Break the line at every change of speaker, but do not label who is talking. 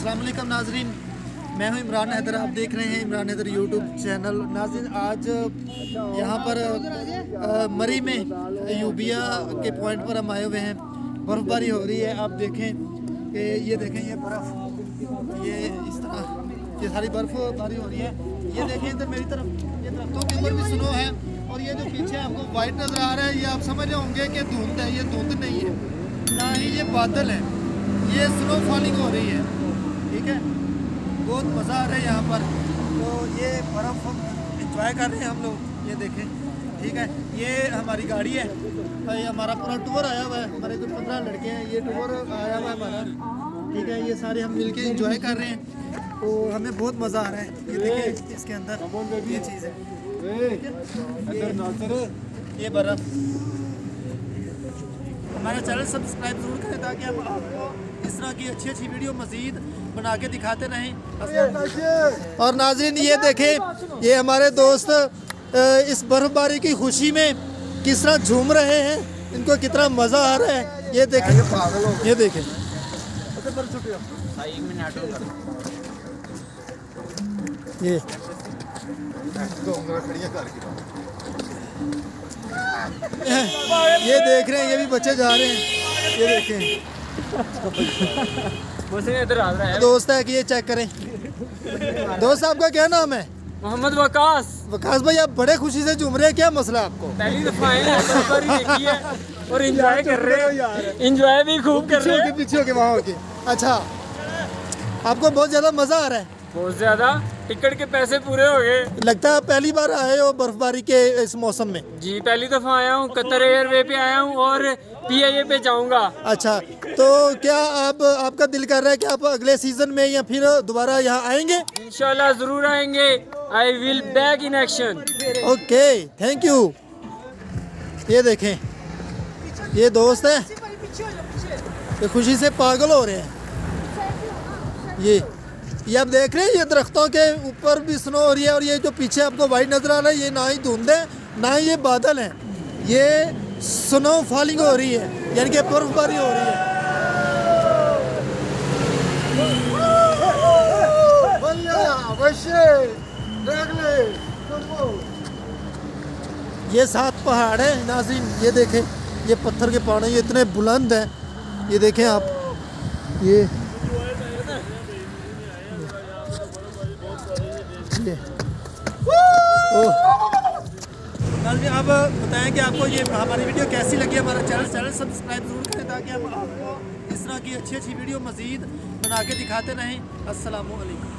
अस्सलाम वालेकुम नाजरीन, मैं हूं इमरान हैदर। आप देख रहे हैं इमरान हैदर यूट्यूब चैनल। नाजरीन, आज यहां पर मरी में यूबिया के पॉइंट पर हम आए हुए हैं। बर्फ़बारी हो रही है। आप देखें कि ये देखें, ये बर्फ़, ये इस तरह ये सारी बर्फ़बारी हो रही है। ये देखें इधर मेरी तरफ, ये दरख्तों के ऊपर भी स्नो है। और ये जो पीछे आपको वाइट नज़र आ रहा है, ये आप समझ रहे होंगे कि धुंध है। ये धुंध नहीं है, ना ही ये बादल है, ये स्नो फॉलिंग हो रही है। ठीक है, बहुत मज़ा आ रहा है यहाँ पर। तो ये बर्फ़ इंजॉय कर रहे हैं हम लोग। ये देखें, ठीक है, ये हमारी गाड़ी है। ये हमारा पूरा टूर आया हुआ है। हमारे जो 15 लड़के हैं, ये टूर आया हुआ है हमारा। ठीक है, ये सारे हम मिलके इंजॉय कर रहे हैं। तो हमें बहुत मज़ा आ रहा है। ये देखें, इसके अंदर ये चीज़ है, ये बर्फ़। हमारा चैनल सब्सक्राइब ज़रूर करें ताकि हम आपको इस तरह की अच्छी अच्छी वीडियो मज़ीद बना के दिखाते रहें। और नाज़रीन, ये देखें, ये हमारे दोस्त इस बर्फ़बारी की खुशी में किस तरह झूम रहे हैं। इनको कितना मज़ा आ रहा है। ये देखें, ये देखें, ये देख रहे हैं, ये भी बच्चे जा रहे हैं। ये देखें,
इधर आ रहा है
दोस्त है कि ये चेक करें। दोस्त, आपका क्या नाम है?
मोहम्मद वकास।
वकास भाई, आप बड़े खुशी से झूम रहे हैं, क्या मसला आपको?
पहली दफा आए हैं, बर्फबारी देखी है और एंजॉय कर रहे हो यार। एंजॉय भी खूब कर रहे हैं।
पीछे होके वहाँ होके। अच्छा, आपको बहुत ज्यादा मजा आ रहा है?
बहुत ज्यादा। टिकट के पैसे पूरे हो गए।
लगता है आप पहली बार आए हो बर्फबारी के इस मौसम में?
जी, पहली दफा आया हूँ। कतर एयरवे पे आया हूँ और PIA पे जाऊंगा।
अच्छा, तो क्या आपका दिल कर रहा है कि आप अगले सीजन में या फिर दोबारा यहाँ आएंगे?
इंशाल्लाह जरूर आएंगे। I will back in action.
Okay, thank you. ये देखें, ये दोस्त है, ये खुशी से पागल हो रहे हैं। ये आप देख रहे हैं, ये दरख्तों के ऊपर भी स्नो हो रही है। और ये जो पीछे आपको वाइट नजर आ रहा है, ये ना ही धुंध है ना ही ये बादल है, ये स्नो फॉलिंग हो रही है, यानी कि बर्फबारी हो रही है। ये 7 पहाड़ है नाज़रीन। ये देखें, ये पत्थर के पहाड़ हैं, ये इतने बुलंद हैं। ये देखें आप, ये अब बताएं कि आपको ये हमारी वीडियो कैसी लगी। हमारा चैनल सब्सक्राइब जरूर करें ताकि हम आपको इस तरह की अच्छी अच्छी वीडियो मज़ीद बना के दिखाते रहें। अस्सलामु अलैकुम।